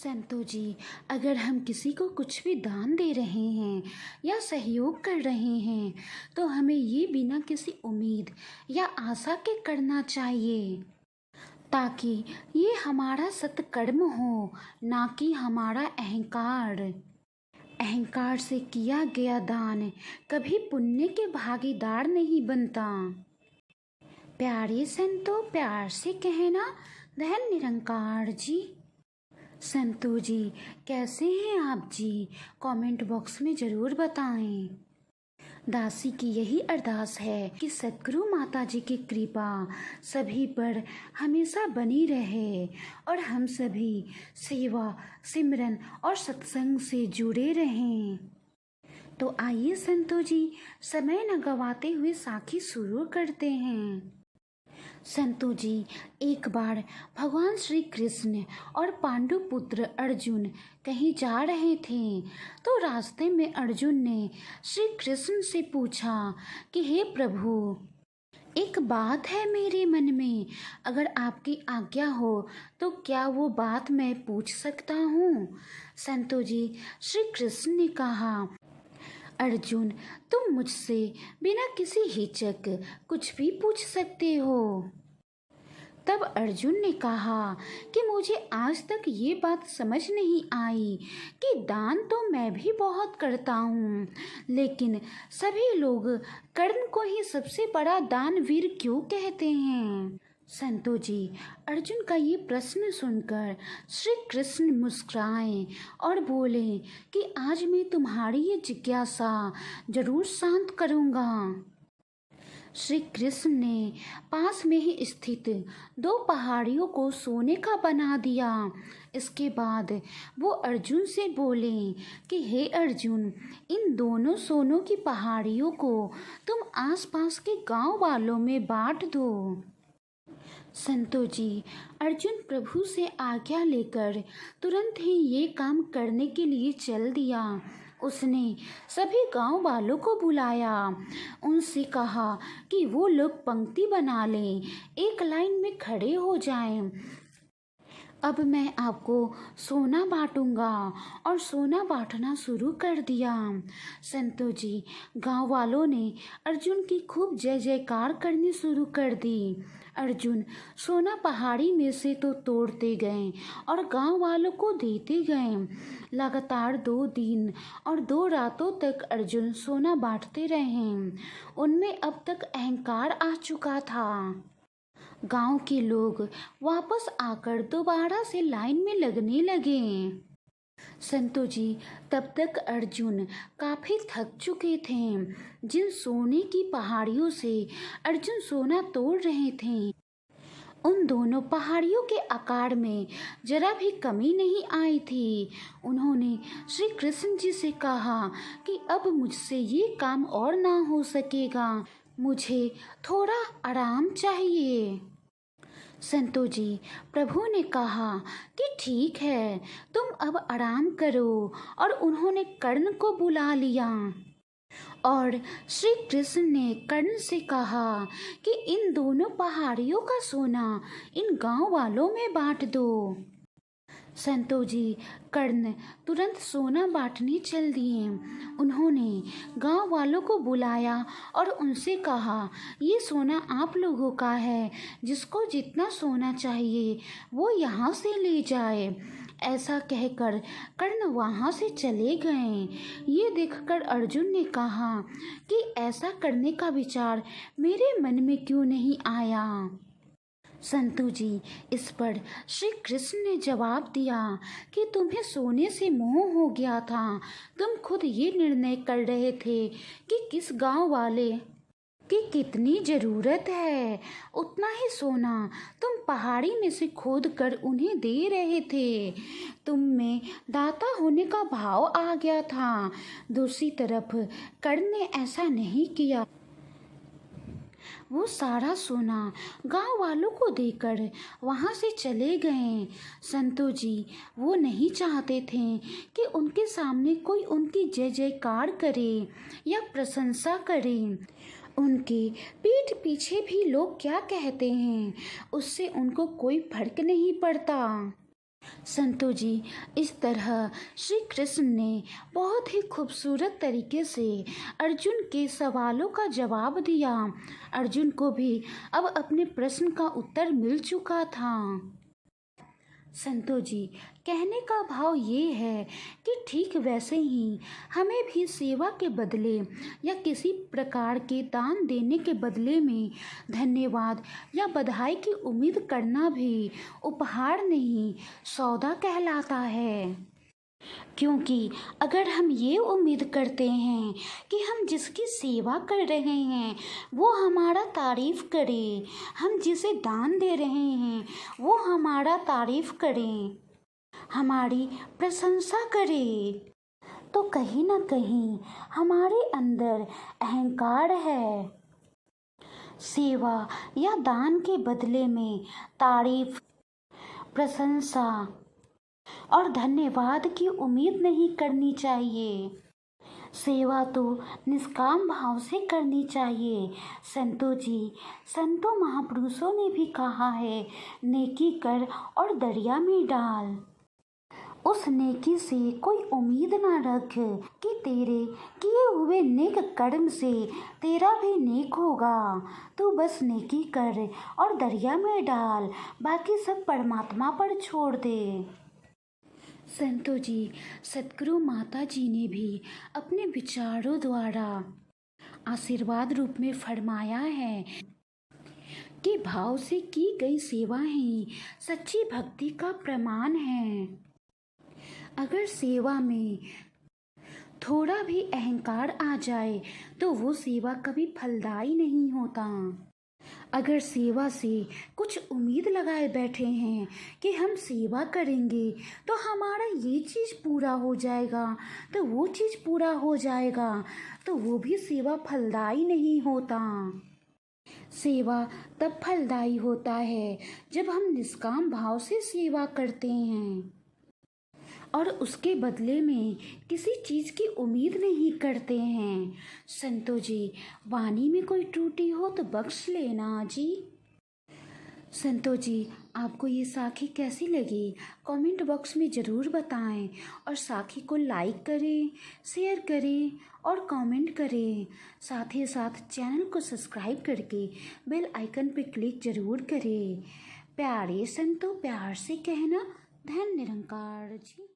संतो जी, अगर हम किसी को कुछ भी दान दे रहे हैं या सहयोग कर रहे हैं तो हमें ये बिना किसी उम्मीद या आशा के करना चाहिए, ताकि ये हमारा सत्कर्म हो, ना कि हमारा अहंकार। अहंकार से किया गया दान कभी पुण्य के भागीदार नहीं बनता। प्यारे संतो, प्यार से कहना, धन निरंकार जी। संतो जी, कैसे हैं आप जी? कमेंट बॉक्स में ज़रूर बताएं। दासी की यही अरदास है कि सतगुरु माता जी की कृपा सभी पर हमेशा बनी रहे और हम सभी सेवा, सिमरन और सत्संग से जुड़े रहें। तो आइए संतो जी, समय न गवाते हुए साखी शुरू करते हैं। संतो जी, एक बार भगवान श्री कृष्ण और पांडु पुत्र अर्जुन कहीं जा रहे थे, तो रास्ते में अर्जुन ने श्री कृष्ण से पूछा कि हे प्रभु, एक बात है मेरे मन में, अगर आपकी आज्ञा हो तो क्या वो बात मैं पूछ सकता हूँ? संतो जी, श्री कृष्ण ने कहा, अर्जुन, तुम मुझसे बिना किसी हिचक कुछ भी पूछ सकते हो। तब अर्जुन ने कहा कि मुझे आज तक ये बात समझ नहीं आई कि दान तो मैं भी बहुत करता हूँ, लेकिन सभी लोग कर्ण को ही सबसे बड़ा दानवीर क्यों कहते हैं? संतो जी, अर्जुन का ये प्रश्न सुनकर श्री कृष्ण मुस्कुराए और बोले कि आज मैं तुम्हारी ये जिज्ञासा जरूर शांत करूँगा। श्री कृष्ण ने पास में ही स्थित 2 पहाड़ियों को सोने का बना दिया। इसके बाद वो अर्जुन से बोले कि हे अर्जुन, इन दोनों सोनों की पहाड़ियों को तुम आसपास के गांव वालों में बांट दो। संतो जी, अर्जुन प्रभु से आज्ञा लेकर तुरंत ही ये काम करने के लिए चल दिया। उसने सभी गांव वालों को बुलाया, उनसे कहा कि वो लोग पंक्ति बना लें, एक लाइन में खड़े हो जाएं। अब मैं आपको सोना बांटूंगा, और सोना बांटना शुरू कर दिया। संतो जी, गांव वालों ने अर्जुन की खूब जय जयकार करनी शुरू कर दी। अर्जुन सोना पहाड़ी में से तो तोड़ते गए और गांव वालों को देते गए। लगातार 2 दिन और 2 रातों तक अर्जुन सोना बांटते रहे। उनमें अब तक अहंकार आ चुका था। गांव के लोग वापस आकर दोबारा से लाइन में लगने लगे। संतो जी, तब तक अर्जुन काफी थक चुके थे। जिन सोने की पहाड़ियों से अर्जुन सोना तोड़ रहे थे, उन दोनों पहाड़ियों के आकार में जरा भी कमी नहीं आई थी। उन्होंने श्री कृष्ण जी से कहा कि अब मुझसे ये काम और ना हो सकेगा, मुझे थोड़ा आराम चाहिए। संतो जी, प्रभु ने कहा कि ठीक है, तुम अब आराम करो, और उन्होंने कर्ण को बुला लिया। और श्री कृष्ण ने कर्ण से कहा कि इन दोनों पहाड़ियों का सोना इन गांव वालों में बांट दो। संतो जी, कर्ण तुरंत सोना बांटने चल दिए। उन्होंने गांव वालों को बुलाया और उनसे कहा, ये सोना आप लोगों का है, जिसको जितना सोना चाहिए वो यहाँ से ले जाए। ऐसा कहकर कर्ण वहाँ से चले गए। ये देखकर अर्जुन ने कहा कि ऐसा करने का विचार मेरे मन में क्यों नहीं आया? संतो जी, इस पर श्री कृष्ण ने जवाब दिया कि तुम्हें सोने से मोह हो गया था। तुम खुद ये निर्णय कर रहे थे कि किस गांव वाले की कितनी ज़रूरत है, उतना ही सोना तुम पहाड़ी में से खोद कर उन्हें दे रहे थे। तुम में दाता होने का भाव आ गया था। दूसरी तरफ कर्ण ने ऐसा नहीं किया। वो सारा सोना गांव वालों को देकर वहाँ से चले गए। संतो जी, वो नहीं चाहते थे कि उनके सामने कोई उनकी जय जयकार करे या प्रशंसा करे। उनके पीठ पीछे भी लोग क्या कहते हैं, उससे उनको कोई फर्क नहीं पड़ता। संतो जी, इस तरह श्री कृष्ण ने बहुत ही खूबसूरत तरीके से अर्जुन के सवालों का जवाब दिया। अर्जुन को भी अब अपने प्रश्न का उत्तर मिल चुका था। संतो जी, कहने का भाव ये है कि ठीक वैसे ही हमें भी सेवा के बदले या किसी प्रकार के दान देने के बदले में धन्यवाद या बधाई की उम्मीद करना भी उपहार नहीं, सौदा कहलाता है। क्योंकि अगर हम ये उम्मीद करते हैं कि हम जिसकी सेवा कर रहे हैं वो हमारा तारीफ़ करे, हम जिसे दान दे रहे हैं वो हमारा तारीफ़ करें, हमारी प्रशंसा करे, तो कहीं ना कहीं हमारे अंदर अहंकार है। सेवा या दान के बदले में तारीफ़, प्रशंसा और धन्यवाद की उम्मीद नहीं करनी चाहिए। सेवा तो निष्काम भाव से करनी चाहिए। संतों जी, संतों महापुरुषों ने भी कहा है, नेकी कर और दरिया में डाल। उस नेकी से कोई उम्मीद ना रख कि तेरे किए हुए नेक कर्म से तेरा भी नेक होगा। तू बस नेकी कर और दरिया में डाल, बाकी सब परमात्मा पर छोड़ दे। संतो जी, सतगुरु माता जी ने भी अपने विचारों द्वारा आशीर्वाद रूप में फरमाया है कि भाव से की गई सेवा ही सच्ची भक्ति का प्रमाण है। अगर सेवा में थोड़ा भी अहंकार आ जाए तो वो सेवा कभी फलदायी नहीं होता। अगर सेवा से कुछ उम्मीद लगाए बैठे हैं कि हम सेवा करेंगे तो हमारा ये चीज़ पूरा हो जाएगा, तो वो चीज़ पूरा हो जाएगा, तो वो भी सेवा फलदायी नहीं होता। सेवा तब फलदायी होता है जब हम निष्काम भाव से सेवा करते हैं और उसके बदले में किसी चीज़ की उम्मीद नहीं करते हैं। संतो जी, वाणी में कोई त्रुटि हो तो बख्श लेना जी। संतो जी, आपको ये साखी कैसी लगी कमेंट बॉक्स में ज़रूर बताएं और साखी को लाइक करें, शेयर करें और कमेंट करें। साथ ही साथ चैनल को सब्सक्राइब करके बेल आइकन पर क्लिक ज़रूर करें। प्यारे संतो, प्यार से कहना, धन निरंकार जी।